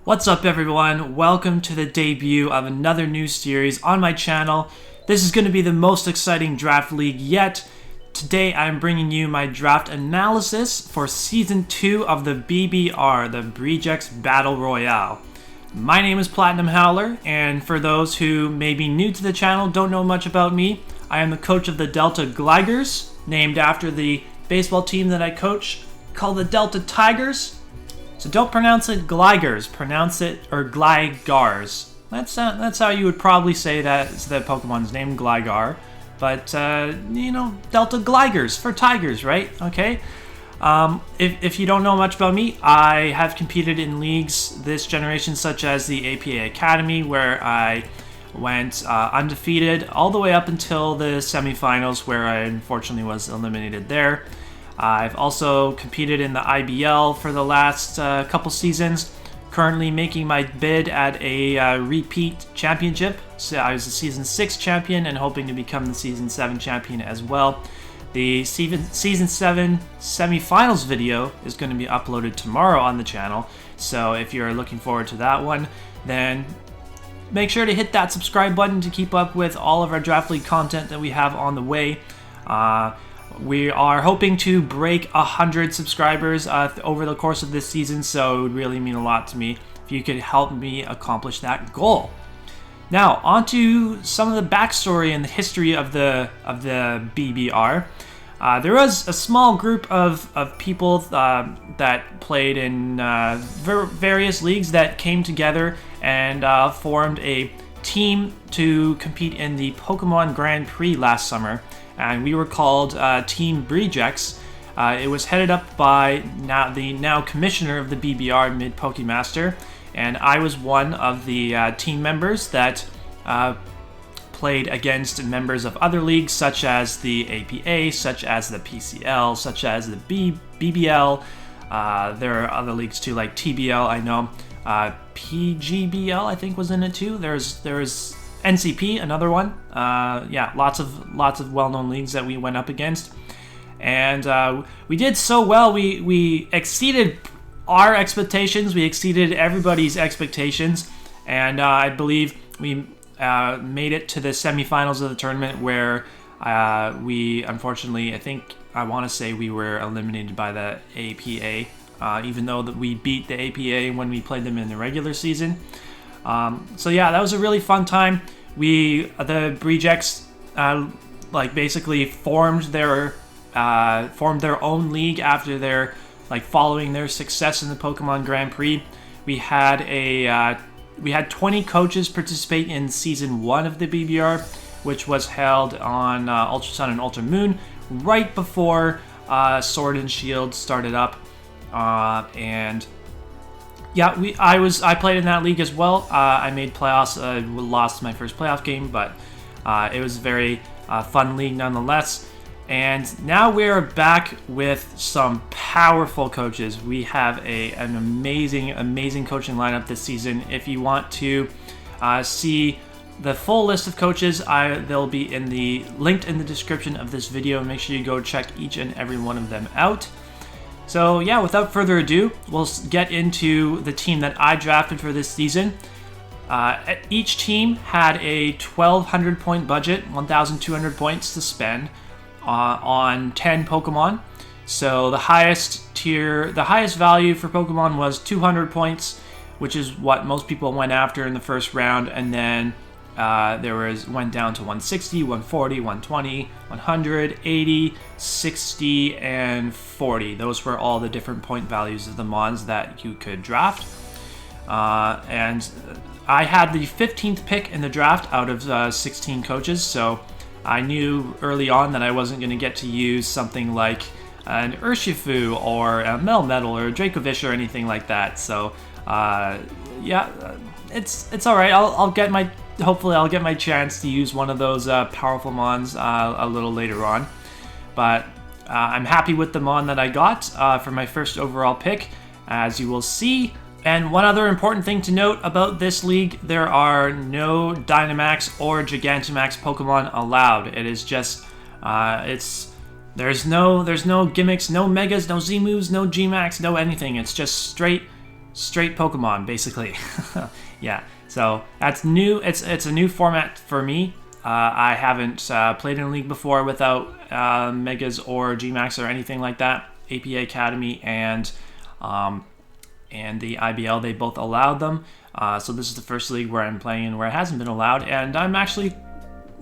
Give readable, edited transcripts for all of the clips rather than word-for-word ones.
What's up everyone, welcome to the debut of another new series on my channel. This is going to be the most exciting draft league yet. Today I'm bringing you my draft analysis for Season 2 of the BBR, the Breedjects Battle Royale. My name is PlatinumHowler, and for those who may be new to the channel, don't know much about me, I am the coach of the Delta Gligers, named after the baseball team that I coach, called the Delta Tigers. So don't pronounce it Gligers, pronounce it, or Gligars. That's how you would probably say that the Pokemon's name, Gligar. But, Delta Gligers for Tigers, right? Okay. If you don't know much about me, I have competed in leagues this generation, such as the APA Academy, where I went undefeated all the way up until the semifinals, where I unfortunately was eliminated there. I've also competed in the IBL for the last couple seasons, currently making my bid at a repeat championship. So I was a Season 6 champion and hoping to become the Season 7 champion as well. The Season 7 semifinals video is going to be uploaded tomorrow on the channel, so if you're looking forward to that one, then make sure to hit that subscribe button to keep up with all of our Draft League content that we have on the way. We are hoping to break 100 subscribers over the course of this season, so it would really mean a lot to me if you could help me accomplish that goal. Now, on to some of the backstory and the history of the BBR. There was a small group of people that played in various leagues that came together and formed a team to compete in the Pokemon Grand Prix last summer. And we were called Team Breedjects. It was headed up by the now commissioner of the BBR, Mid-Pokemaster, and I was one of the team members that played against members of other leagues, such as the APA, such as the PCL, such as the BBL. There are other leagues too, like TBL, I know. PGBL, I think, was in it too. There's NCP, another one. Yeah, lots of well-known leagues that we went up against, and we did so well. We exceeded our expectations. We exceeded everybody's expectations, and I believe we made it to the semifinals of the tournament, where we unfortunately, I want to say we were eliminated by the APA, even though that we beat the APA when we played them in the regular season. So yeah, that was a really fun time. The Breedjects basically formed their own league after their following their success in the Pokemon Grand Prix. We had 20 coaches participate in Season 1 of the BBR, which was held on Ultra Sun and Ultra Moon right before Sword and Shield started up, and yeah, I played in that league as well. I made playoffs. Lost my first playoff game, but it was a very fun league nonetheless. And now we're back with some powerful coaches. We have an amazing coaching lineup this season. If you want to see the full list of coaches, they'll be linked in the description of this video. Make sure you go check each and every one of them out. So yeah, without further ado, we'll get into the team that I drafted for this season. Each team had a 1,200 point budget, 1,200 points to spend on 10 Pokemon. So the highest value for Pokemon was 200 points, which is what most people went after in the first round, and then went down to 160, 140, 120, 100, 80, 60, and 40. Those were all the different point values of the mons that you could draft. And I had the 15th pick in the draft out of 16 coaches, so I knew early on that I wasn't going to get to use something like an Urshifu or a Melmetal or a Dracovish or anything like that. So yeah, it's all right. Hopefully I'll get my chance to use one of those powerful mons a little later on. But I'm happy with the mon that I got for my first overall pick, as you will see. And one other important thing to note about this league, there are no Dynamax or Gigantamax Pokemon allowed. It is just, there's no gimmicks, no Megas, no Z-moves, no G-Max, no anything. It's just straight straight Pokemon, basically. Yeah, so that's new. It's a new format for me. I haven't played in a league before without Megas or Gmax or anything like that. APA Academy and the IBL, they both allowed them. So this is the first league where I'm playing in where it hasn't been allowed, and I'm actually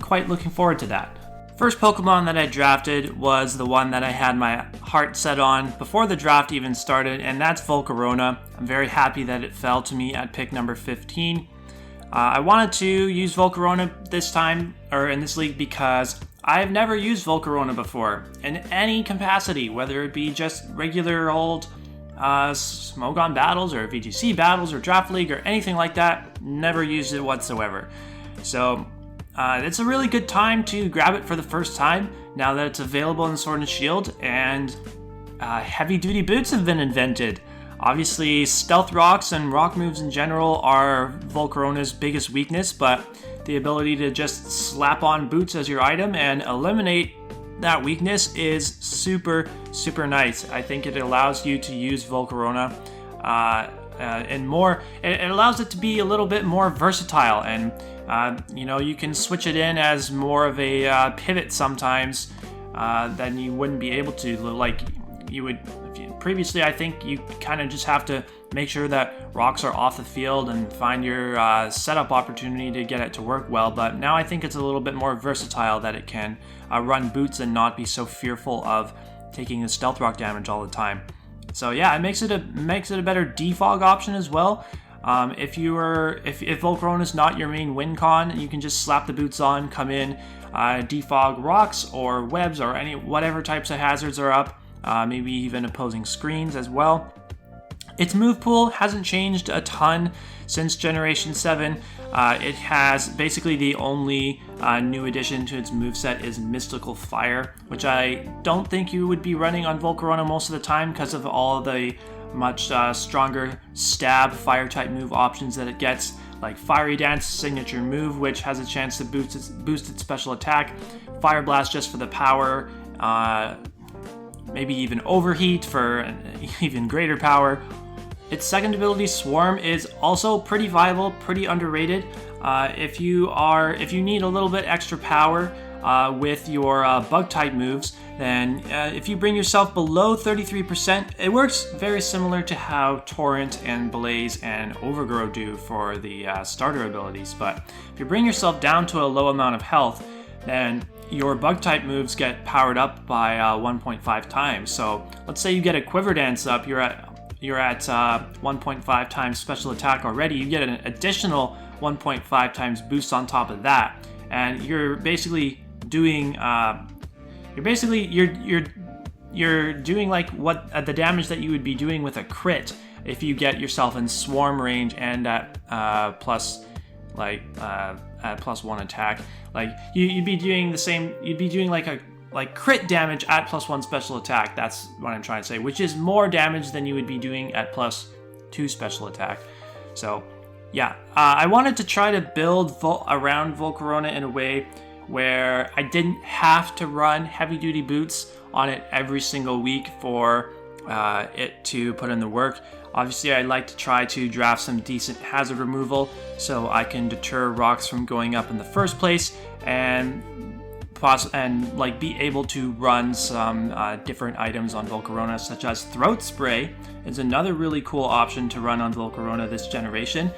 quite looking forward to that. First Pokemon that I drafted was the one that I had my heart set on before the draft even started, and that's Volcarona. I'm very happy that it fell to me at pick number 15. I wanted to use Volcarona this time, or in this league, because I've never used Volcarona before in any capacity, whether it be just regular old Smogon battles or VGC battles or Draft League or anything like that. Never used it whatsoever. So it's a really good time to grab it for the first time now that it's available in Sword and Shield, and heavy duty boots have been invented. Obviously, stealth rocks and rock moves in general are Volcarona's biggest weakness, but the ability to just slap on boots as your item and eliminate that weakness is super, super nice. I think it allows you to use Volcarona and more. It allows it to be a little bit more versatile, and you can switch it in as more of a pivot sometimes than you wouldn't be able to. Like you would previously, I think you kind of just have to make sure that rocks are off the field and find your setup opportunity to get it to work well. But now I think it's a little bit more versatile, that it can run boots and not be so fearful of taking the stealth rock damage all the time. So yeah, it makes it a better defog option as well. If Volcarona is not your main win con, you can just slap the boots on, come in, defog rocks or webs or whatever types of hazards are up. Maybe even opposing screens as well. Its move pool hasn't changed a ton since Generation 7. It has basically the only new addition to its moveset is Mystical Fire, which I don't think you would be running on Volcarona most of the time because of all the much stronger stab fire type move options that it gets, like Fiery Dance, signature move, which has a chance to boost its special attack, Fire Blast just for the power, maybe even Overheat for an even greater power. Its second ability, Swarm, is also pretty viable, pretty underrated. If you need a little bit extra power with your bug type moves, then if you bring yourself below 33%, it works very similar to how Torrent and Blaze and Overgrow do for the starter abilities. But if you bring yourself down to a low amount of health, then your bug type moves get powered up by 1.5 times. So let's say you get a Quiver Dance up, you're at 1.5 times special attack already. You get an additional 1.5 times boost on top of that, and you're basically doing you're doing like what the damage that you would be doing with a crit if you get yourself in swarm range and at plus +1 attack. Like you'd be doing the same. You'd be doing like crit damage at +1 special attack. That's what I'm trying to say, which is more damage than you would be doing at +2 special attack. So yeah, I wanted to try to build around Volcarona in a way where I didn't have to run heavy duty boots on it every single week for it to put in the work. Obviously, I like to try to draft some decent hazard removal so I can deter rocks from going up in the first place, and be able to run some different items on Volcarona, such as Throat Spray is another really cool option to run on Volcarona this generation,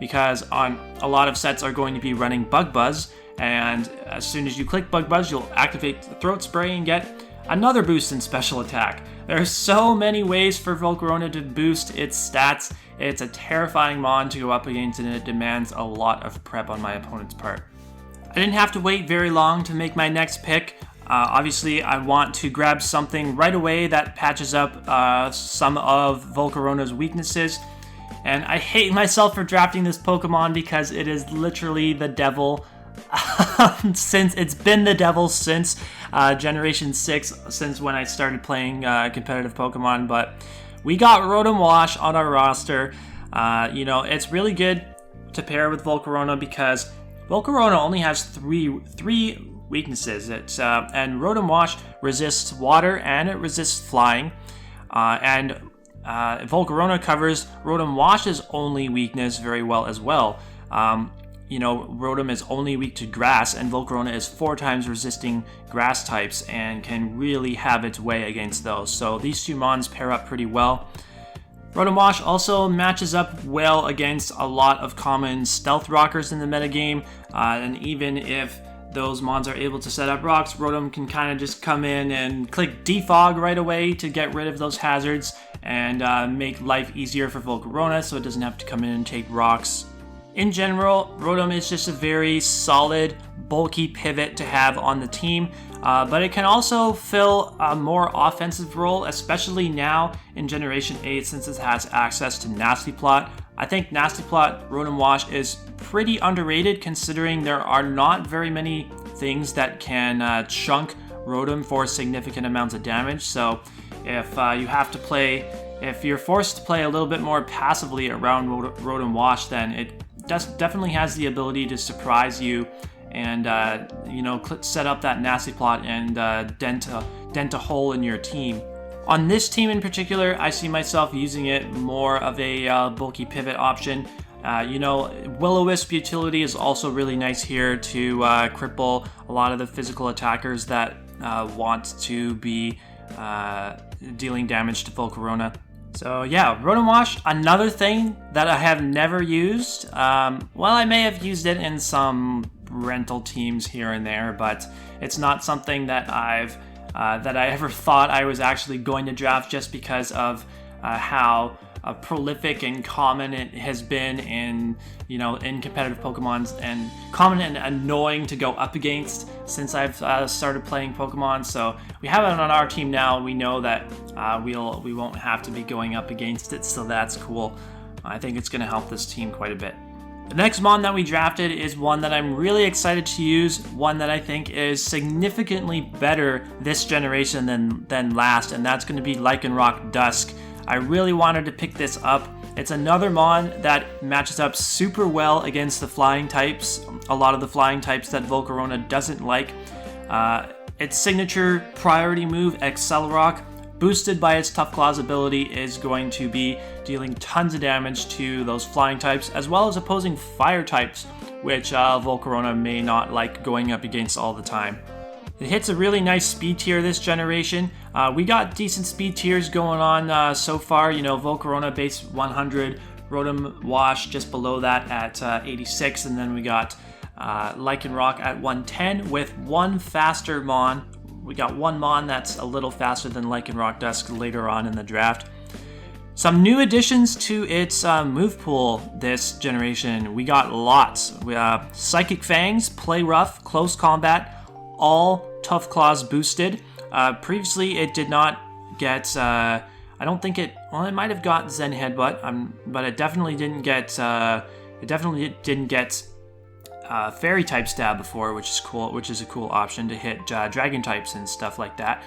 because on a lot of sets are going to be running Bug Buzz, and as soon as you click Bug Buzz, you'll activate the Throat Spray and get another boost in special attack. There are so many ways for Volcarona to boost its stats. It's a terrifying mon to go up against, and it demands a lot of prep on my opponent's part. I didn't have to wait very long to make my next pick. Obviously, I want to grab something right away that patches up some of Volcarona's weaknesses. And I hate myself for drafting this Pokemon because it is literally the devil. Since it's been the devil since Generation 6, since when I started playing competitive Pokemon. But we got Rotom Wash on our roster. It's really good to pair with Volcarona because Volcarona only has three weaknesses. And Rotom Wash resists water and it resists flying. And Volcarona covers Rotom Wash's only weakness very well as well. Rotom is only weak to grass, and Volcarona is 4 times resisting grass types and can really have its way against those. So these two mons pair up pretty well. Rotom Wash also matches up well against a lot of common stealth rockers in the metagame, and even if those mons are able to set up rocks, Rotom can kind of just come in and click defog right away to get rid of those hazards and make life easier for Volcarona so it doesn't have to come in and take rocks. In general, Rotom is just a very solid, bulky pivot to have on the team, but it can also fill a more offensive role, especially now in Generation 8 since it has access to Nasty Plot. I think Nasty Plot Rotom Wash is pretty underrated considering there are not very many things that can chunk Rotom for significant amounts of damage. So if you're forced to play a little bit more passively around Rotom Wash, then it definitely has the ability to surprise you and set up that Nasty Plot and dent a hole in your team. On this team in particular, I see myself using it more of a bulky pivot option. Will-O-Wisp utility is also really nice here to cripple a lot of the physical attackers that want to be dealing damage to Volcarona. So yeah, Rotom Wash, another thing that I have never used. I may have used it in some rental teams here and there, but it's not something that I ever thought I was actually going to draft just because of how prolific and common it has been in competitive Pokemons, and common and annoying to go up against since I've started playing Pokemon. So we have it on our team now. We know that we won't have to be going up against it, so that's cool. I think it's going to help this team quite a bit. The next mon that we drafted is one that I'm really excited to use, one that I think is significantly better this generation than last, and that's going to be Lycanroc-Dusk. I really wanted to pick this up. It's another mon that matches up super well against the flying types, a lot of the flying types that Volcarona doesn't like. Its signature priority move, Accelerock, boosted by its Tough Claws ability, is going to be dealing tons of damage to those flying types, as well as opposing fire types, which Volcarona may not like going up against all the time. It hits a really nice speed tier this generation. We got decent speed tiers going on so far. Volcarona base 100, Rotom Wash just below that at 86, and then we got Lycanroc at 110 with one faster mon. We got one mon that's a little faster than Lycanroc-Dusk later on in the draft. Some new additions to its move pool this generation. We got lots. Psychic Fangs, Play Rough, Close Combat, all Tough Claws boosted. Previously, it did not get. I don't think it. Well, it might have got Zen Headbutt, but it definitely didn't get. Fairy type stab before, which is cool. Which is a cool option to hit dragon types and stuff like that.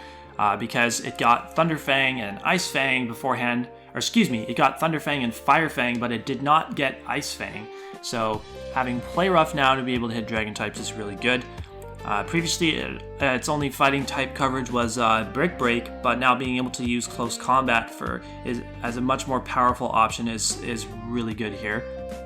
Because it got Thunder Fang and Ice Fang beforehand. Or excuse me, it got Thunder Fang and Fire Fang, but it did not get Ice Fang. So having Play Rough now to be able to hit dragon types is really good. Previously, its only fighting type coverage was Brick Break, but now being able to use Close Combat as a much more powerful option is really good here.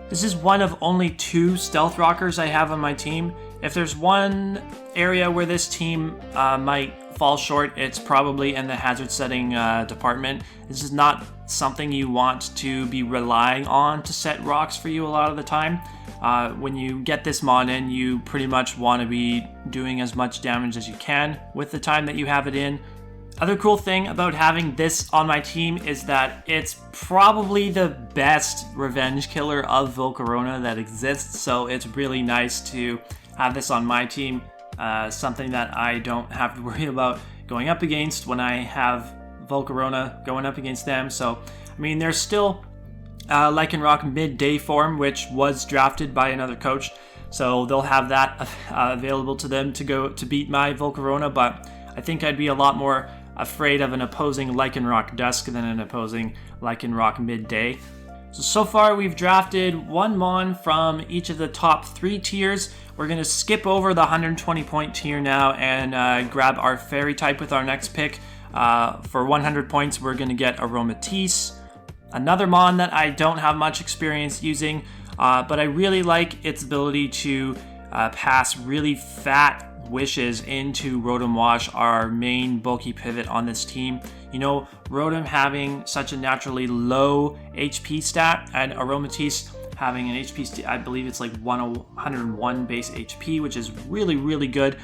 This is one of only 2 Stealth Rockers I have on my team. If there's one area where this team might fall short, it's probably in the hazard setting department. This is not something you want to be relying on to set rocks for you a lot of the time. When you get this mon in, you pretty much want to be doing as much damage as you can with the time that you have it in. Other cool thing about having this on my team is that it's probably the best revenge killer of Volcarona that exists, so it's really nice to have this on my team. Something that I don't have to worry about going up against when I have Volcarona going up against them. So, there's still Lycanroc midday form, which was drafted by another coach, so they'll have that available to them to beat my Volcarona, but I think I'd be a lot more afraid of an opposing Lycanroc-Dusk than an opposing Lycanroc midday. So far we've drafted one mon from each of the top 3 tiers. We're going to skip over the 120 point tier now and grab our fairy type with our next pick. For 100 points we're going to get Aromatisse. Another mon that I don't have much experience using, but I really like its ability to pass really fat wishes into Rotom Wash, our main bulky pivot on this team. You know, Rotom having such a naturally low HP stat, and Aromatisse having an HP stat, I believe it's like 101 base HP, which is really, really good.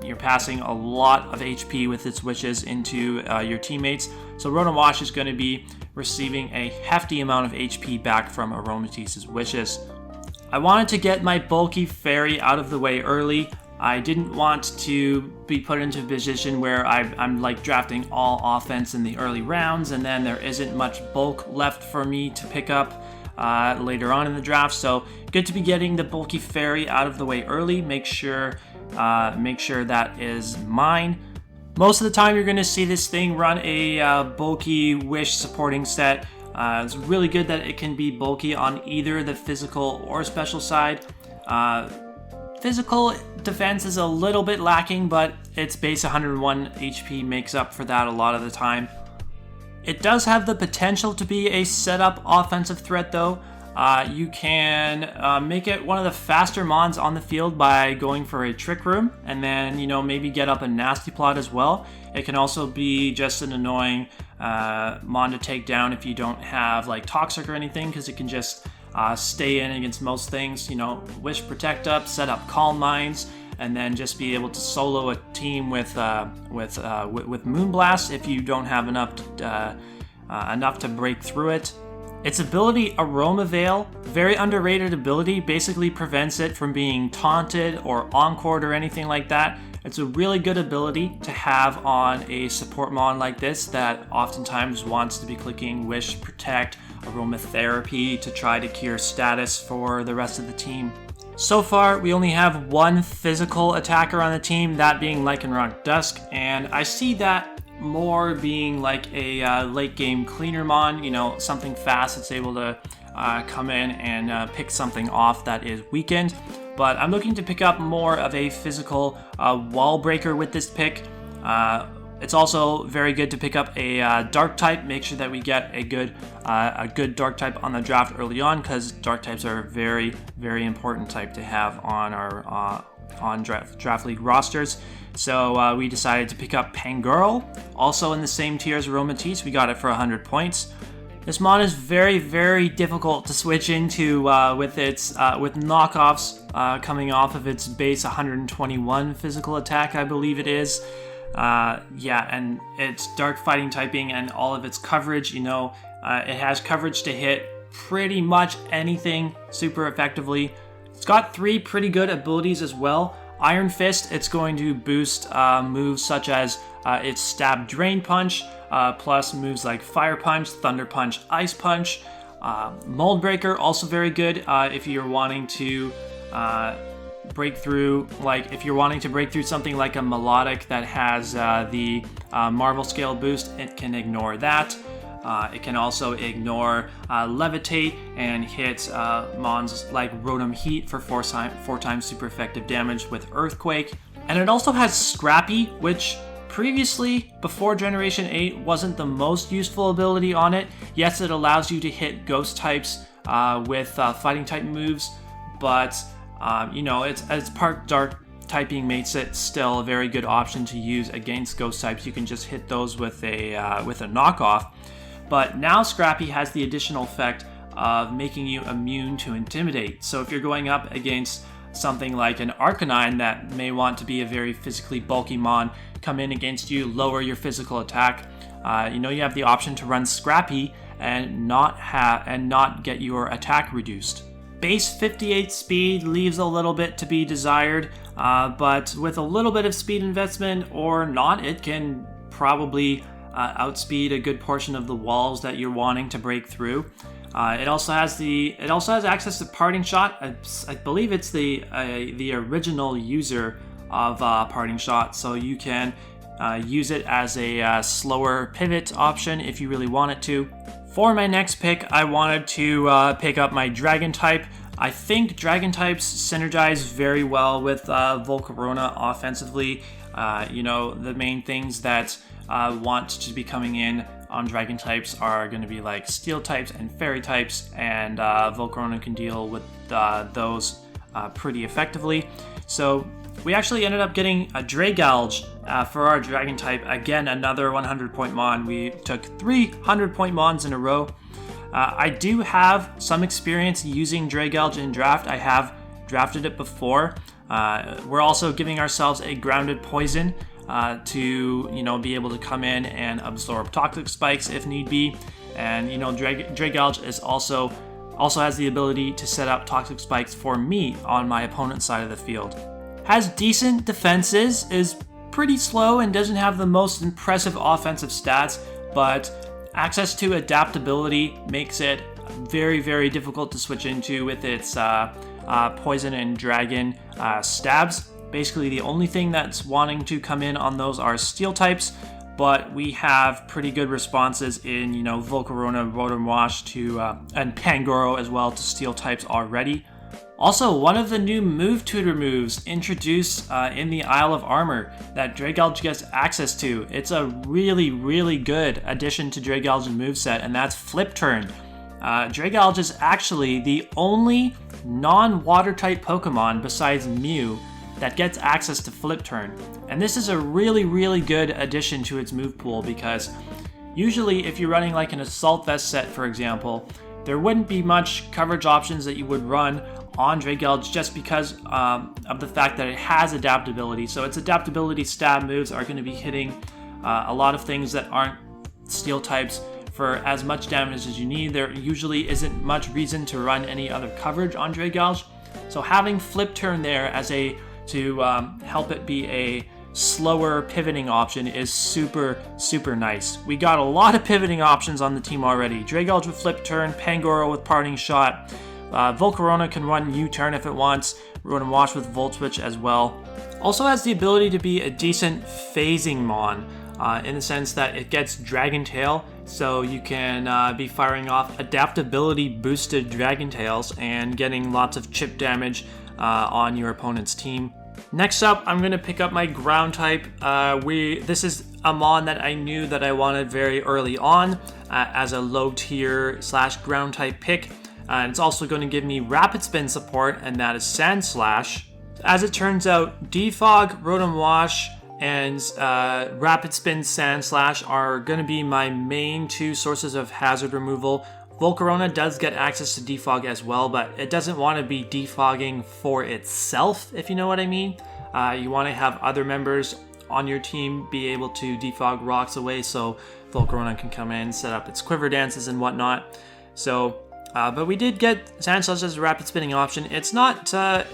You're passing a lot of HP with its wishes into your teammates. So Rotom Wash is going to be receiving a hefty amount of HP back from Aromatisse's wishes. I wanted to get my bulky fairy out of the way early. I didn't want to be put into a position where I'm like drafting all offense in the early rounds, and then there isn't much bulk left for me to pick up later on in the draft. So good to be getting the bulky fairy out of the way early. Make sure that is mine. Most of the time you're going to see this thing run a bulky wish supporting set. It's really good that it can be bulky on either the physical or special side. Physical defense is a little bit lacking, but its base 101 HP makes up for that a lot of the time. It does have the potential to be a setup offensive threat though. You can make it one of the faster mons on the field by going for a Trick Room, and then, you know, maybe get up a Nasty Plot as well. It can also be just an annoying mon to take down if you don't have like Toxic or anything, because it can just stay in against most things. You know, Wish Protect up, set up Calm Minds, and then just be able to solo a team with Moonblast if you don't have enough to break through it. Its ability, Aroma Veil, very underrated ability, basically prevents it from being taunted or encored or anything like that. It's a really good ability to have on a support mon like this that oftentimes wants to be clicking Wish, Protect, Aromatherapy to try to cure status for the rest of the team. So far, we only have one physical attacker on the team, that being Lycanroc-Dusk, and I see that more being like a late game cleaner mon, you know, something fast that's able to come in and pick something off that is weakened. But I'm looking to pick up more of a physical wall breaker with this pick. It's also very good to pick up a dark type. Make sure that we get a good dark type on the draft early on, because dark types are a very, very important type to have on our draft league rosters. So we decided to pick up Pangirl, also in the same tier as Aromatisse. We got it for 100 points. This mon is very, very difficult to switch into with knockoffs coming off of its base 121 physical attack, I believe it is. And its dark fighting typing and all of its coverage, you know, it has coverage to hit pretty much anything super effectively. It's got 3 pretty good abilities as well. Iron Fist, it's going to boost moves such as its Stab Drain Punch, plus moves like Fire Punch, Thunder Punch, Ice Punch. Mold Breaker, also very good if you're wanting to break through, like if you're wanting to break through something like a Melodic that has the Marvel Scale boost, it can ignore that. It can also ignore Levitate and hit mons like Rotom Heat for 4 times super effective damage with Earthquake. And it also has Scrappy, which previously, before Generation 8, wasn't the most useful ability on it. Yes, it allows you to hit Ghost types with fighting type moves, but you know, it's part dark typing makes it still a very good option to use against Ghost types. You can just hit those with a knockoff. But now Scrappy has the additional effect of making you immune to Intimidate. So if you're going up against something like an Arcanine that may want to be a very physically bulky mon, come in against you, lower your physical attack, you know, you have the option to run Scrappy and not get your attack reduced. Base 58 speed leaves a little bit to be desired, but with a little bit of speed investment or not, it can probably outspeed a good portion of the walls that you're wanting to break through. It also has access to Parting Shot. I believe it's the original user of Parting Shot, so you can use it as a slower pivot option if you really want it to. For my next pick, I wanted to pick up my Dragon type. I think Dragon types synergize very well with Volcarona offensively. You know, the main things that want to be coming in on dragon types are going to be like steel types and fairy types, and Volcarona can deal with those pretty effectively. So we actually ended up getting a Dragalge for our dragon type. Again, another 100-point mon. We took 300-point mons in a row. I do have some experience using Dragalge in draft. I have drafted it before. We're also giving ourselves a grounded poison to be able to come in and absorb toxic spikes if need be. And Dragalge is also has the ability to set up toxic spikes for me on my opponent's side of the field. Has decent defenses, is pretty slow, and doesn't have the most impressive offensive stats, but access to adaptability makes it very, very difficult to switch into with its poison and dragon stabs. Basically, the only thing that's wanting to come in on those are steel types, but we have pretty good responses in, Volcarona, Rotom Wash and Pangoro as well to steel types already. Also, one of the new move tutor moves introduced in the Isle of Armor that Dragalge gets access to. It's a really, really good addition to Dragalge's moveset, and that's Flip Turn. Dragalge is actually the only non-water type Pokemon besides Mew that gets access to Flip Turn. And this is a really, really good addition to its move pool, because usually if you're running like an Assault Vest set, for example, there wouldn't be much coverage options that you would run on Dragalge just because of the fact that it has adaptability. So its adaptability stab moves are going to be hitting a lot of things that aren't steel types for as much damage as you need. There usually isn't much reason to run any other coverage on Dragalge. So having Flip Turn there as to help it be a slower pivoting option is super, super nice. We got a lot of pivoting options on the team already. Dragalge with Flip Turn, Pangoro with Parting Shot, Volcarona can run U-Turn if it wants, Rotom Wash with Volt Switch as well. Also has the ability to be a decent phasing mon, in the sense that it gets Dragon Tail, so you can be firing off adaptability boosted Dragon Tails and getting lots of chip damage on your opponent's team. Next up, I'm going to pick up my ground type. This is a mon that I knew that I wanted very early on as a low tier / ground type pick. It's also going to give me rapid spin support, and that is Sandslash. As it turns out, Defog, Rotom Wash, and Rapid Spin Sandslash are going to be my main two sources of hazard removal. Volcarona does get access to defog as well, but it doesn't want to be defogging for itself, if you know what I mean. You want to have other members on your team be able to defog rocks away so Volcarona can come in, set up its quiver dances and whatnot. So, but we did get Sandslash as a rapid spinning option. It's not that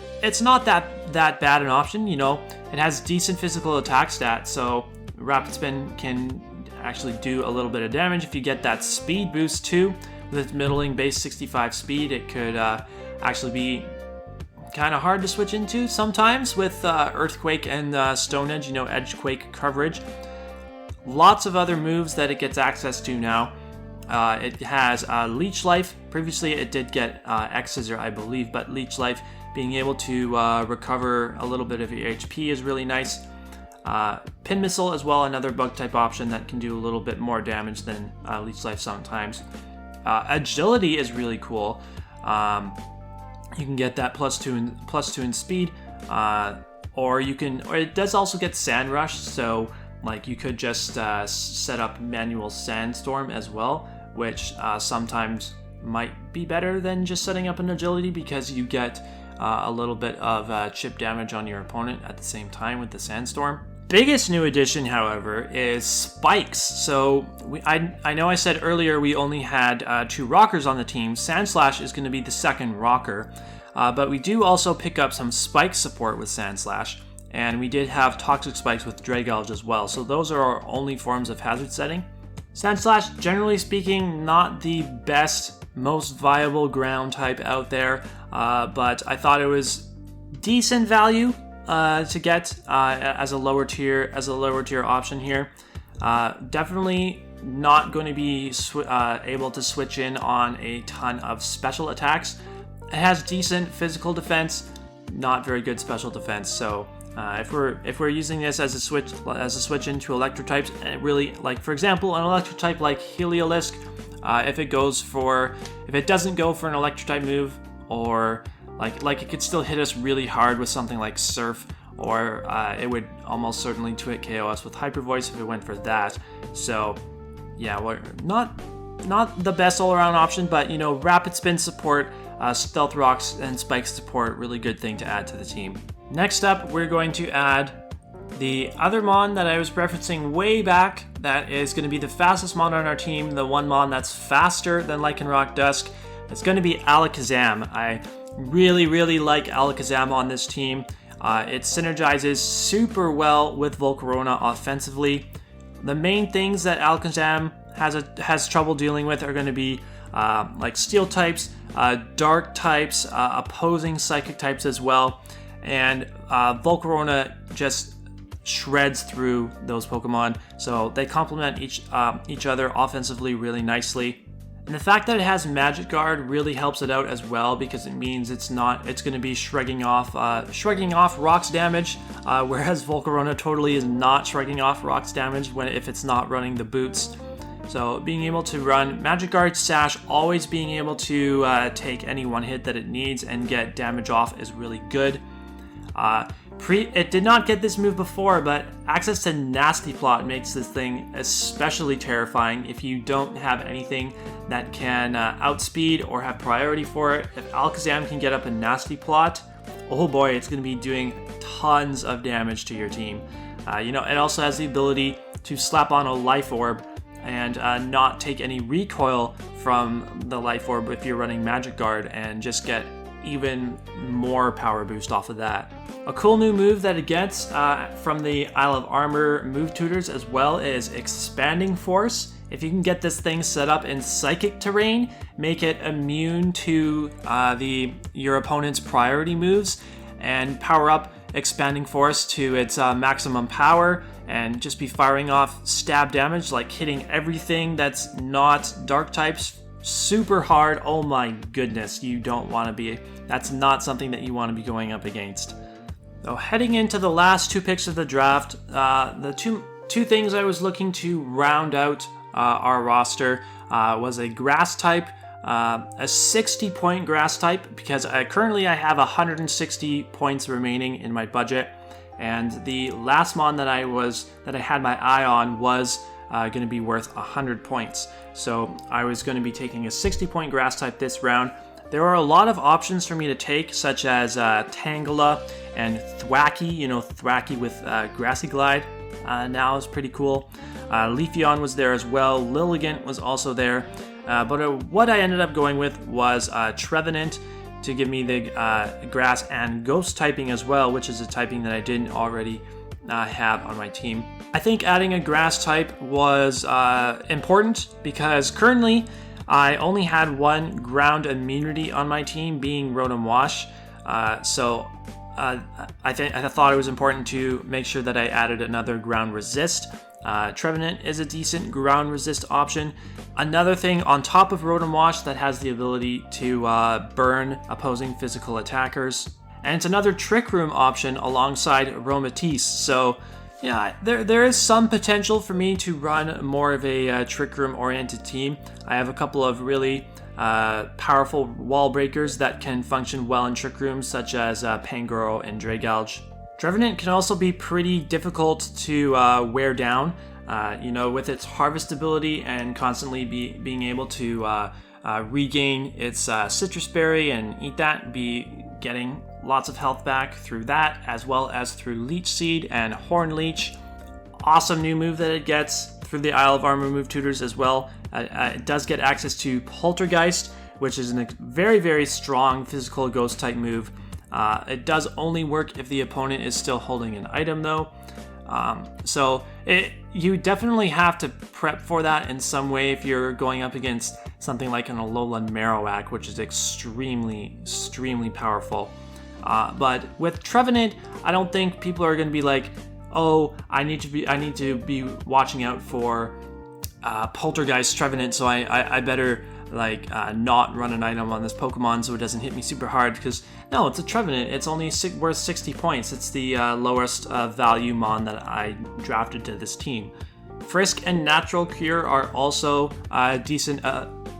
bad an option, It has decent physical attack stats, so rapid spin can actually do a little bit of damage. If you get that speed boost too, with its middling base 65 speed, it could actually be kind of hard to switch into sometimes with Earthquake and Stone Edge, Edgequake coverage. Lots of other moves that it gets access to now. It has Leech Life. Previously it did get X-Scissor, I believe, but Leech Life, being able to recover a little bit of your HP is really nice. Pin Missile as well, another bug type option that can do a little bit more damage than Leech Life sometimes. Agility is really cool. You can get that plus two in speed, or it does also get Sand Rush. So you could just set up manual Sandstorm as well, which sometimes might be better than just setting up an agility, because you get a little bit of chip damage on your opponent at the same time with the Sandstorm. Biggest new addition, however, is spikes. So I know I said earlier we only had 2 rockers on the team. Sandslash is going to be the second rocker, but we do also pick up some spike support with Sandslash, and we did have toxic spikes with Dragalge as well. So those are our only forms of hazard setting. Sandslash, generally speaking, not the best, most viable ground type out there, but I thought it was decent value to get as a lower tier option here. Definitely not going to be able to switch in on a ton of special attacks. It has decent physical defense, not very good special defense, so If we're using this as a switch into electro types, and it really, like for example, an electro type like Heliolisk, if it doesn't go for an electro type move, or like it could still hit us really hard with something like Surf, or it would almost certainly twit KO us with Hyper Voice if it went for that. So yeah, we're not the best all-around option, but you know, Rapid Spin support, Stealth Rocks and Spike support, really good thing to add to the team. Next up, we're going to add the other Mon that I was referencing way back, that is going to be the fastest Mon on our team, the one Mon that's faster than Lycanroc-Dusk. It's going to be Alakazam. I really like Alakazam on this team. It synergizes super well with Volcarona offensively. The main things that Alakazam has trouble dealing with are going to be like Steel types, Dark types, opposing Psychic types as well. And Volcarona just shreds through those Pokemon, so they complement each other offensively really nicely. And the fact that it has Magic Guard really helps it out as well, because it means it's going to be shrugging off rocks damage, whereas Volcarona totally is not shrugging off rocks damage if it's not running the boots. So being able to run Magic Guard, Sash, always being able to take any one hit that it needs and get damage off is really good. It did not get this move before, but access to Nasty Plot makes this thing especially terrifying if you don't have anything that can outspeed or have priority for it. If Alakazam can get up a Nasty Plot, oh boy, it's going to be doing tons of damage to your team. You know, it also has the ability to slap on a Life Orb and not take any recoil from the Life Orb if you're running Magic Guard, and just get even more power boost off of that. A cool new move that it gets from the Isle of Armor move tutors as well is Expanding Force. If you can get this thing set up in Psychic terrain, make it immune to your opponent's priority moves, and power up Expanding Force to its maximum power, and just be firing off stab damage, like hitting everything that's not Dark types super hard. Oh my goodness, that's not something that you want to be going up against. So heading into the last two picks of the draft, the two things I was looking to round out our roster was a Grass type, a 60-point Grass type, because currently I have 160 points remaining in my budget, and the last Mon that I had my eye on was going to be worth 100 points. So I was going to be taking a 60-point Grass type this round. There are a lot of options for me to take, such as Tangela and Thwackey. You know, Thwackey with Grassy Glide now is pretty cool. Leafeon was there as well. Lilligant was also there. But what I ended up going with was Trevenant to give me the Grass and Ghost typing as well, which is a typing that I didn't already have on my team. I think adding a Grass type was important, because currently I only had one ground immunity on my team, being Rotom Wash. So I thought it was important to make sure that I added another ground resist. Trevenant is a decent ground resist option. Another thing on top of Rotom Wash that has the ability to burn opposing physical attackers. And it's another Trick Room option alongside Aromatisse. So yeah, there is some potential for me to run more of a Trick Room oriented team. I have a couple of really powerful wall breakers that can function well in Trick Rooms, such as Pangoro and Dragalge. Trevenant can also be pretty difficult to wear down, you know, with its harvest ability and constantly being able to regain its Citrus Berry and eat that, be getting lots of health back through that, as well as through Leech Seed and Horn Leech. Awesome new move that it gets through the Isle of Armor move tutors as well. It does get access to Poltergeist, which is a very strong physical ghost type move. It does only work if the opponent is still holding an item though. So you definitely have to prep for that in some way if you're going up against something like an Alolan Marowak, which is extremely powerful. But with Trevenant, I don't think people are going to be like, oh, I need to be watching out for Poltergeist Trevenant, so I better like not run an item on this Pokemon so it doesn't hit me super hard, because no, it's a Trevenant. It's only worth 60 points. It's the lowest value mon that I drafted to this team. Frisk and Natural Cure are also decent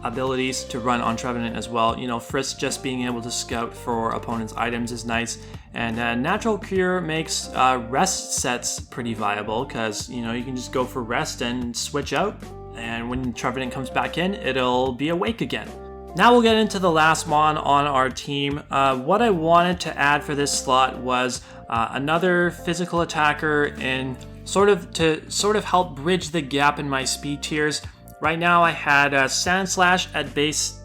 abilities to run on Trevenant as well. You know, Frisk just being able to scout for opponents' items is nice, and Natural Cure makes rest sets pretty viable, because you know you can just go for rest and switch out, and when Trevenant comes back in, it'll be awake again. Now we'll get into the last mon on our team. What I wanted to add for this slot was another physical attacker in sort of help bridge the gap in my speed tiers. Right now I had Sandslash at base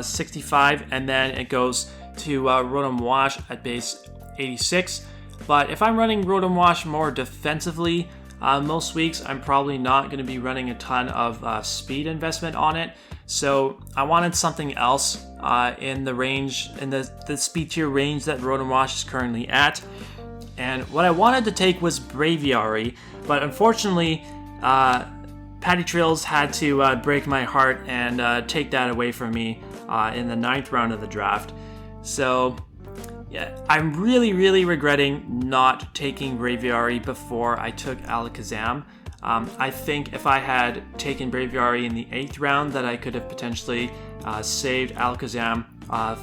65, and then it goes to Rotom Wash at base 86. But if I'm running Rotom Wash more defensively, most weeks I'm probably not going to be running a ton of speed investment on it. So I wanted something else in the range, in the speed tier range that Rotom Wash is currently at. And what I wanted to take was Braviary, but unfortunately, Patty Trills had to break my heart and take that away from me in the 9th round of the draft. So yeah, I'm really regretting not taking Braviary before I took Alakazam. I think if I had taken Braviary in the 8th round, that I could have potentially saved Alakazam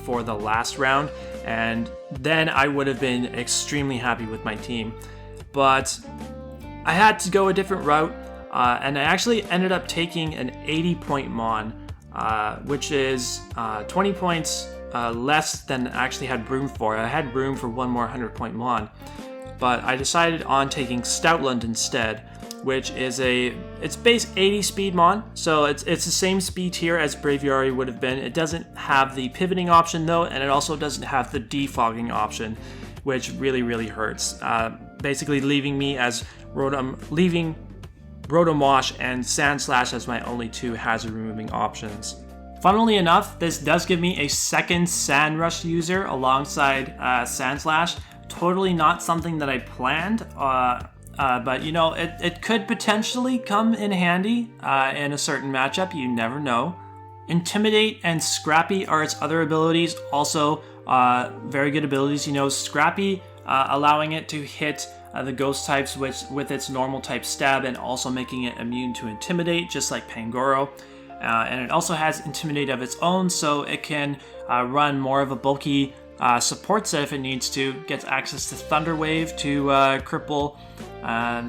for the last round, and then I would have been extremely happy with my team. But I had to go a different route, and I actually ended up taking an 80-point mon, which is 20 points less than I actually had room for. I had room for one more 100-point mon, but I decided on taking Stoutlund instead, which is it's base 80 speed mon, so it's the same speed tier as Braviary would have been. It doesn't have the pivoting option though, and it also doesn't have the defogging option, which really hurts. Basically leaving me as Rotom Wash and Sandslash as my only two hazard removing options. Funnily enough, this does give me a second Sand Rush user alongside Sandslash. Totally not something that I planned. But you know, it could potentially come in handy in a certain matchup, you never know. Intimidate and Scrappy are its other abilities, also very good abilities. You know, Scrappy allowing it to hit the ghost types with its normal type stab, and also making it immune to Intimidate, just like Pangoro. And it also has Intimidate of its own, so it can run more of a bulky support set if it needs to. Gets access to Thunder Wave to cripple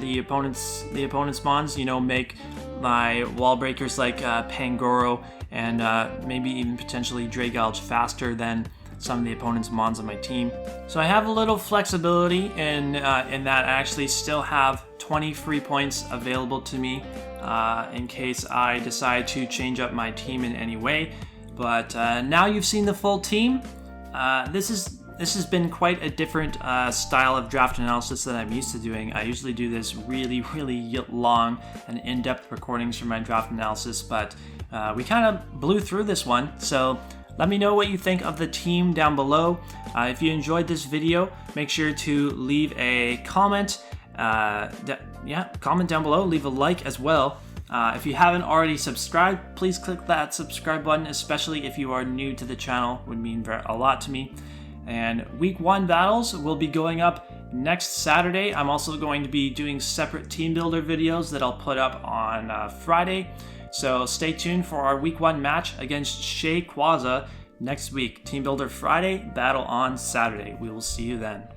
the opponent's mons, you know, make my wall breakers like Pangoro and maybe even potentially Dragalge faster than some of the opponent's mons on my team. So I have a little flexibility in that I actually still have 20 free points available to me in case I decide to change up my team in any way. But now you've seen the full team. This has been quite a different style of draft analysis that I'm used to doing. I usually do this really long and in-depth recordings for my draft analysis, but we kind of blew through this one. So let me know what you think of the team down below. If you enjoyed this video, make sure to leave a comment. Comment down below, leave a like as well. If you haven't already subscribed, please click that subscribe button, especially if you are new to the channel. It would mean a lot to me. And week 1 battles will be going up next Saturday. I'm also going to be doing separate team builder videos that I'll put up on Friday. So stay tuned for our week 1 match against Shayquaza next week. Team builder Friday, battle on Saturday. We will see you then.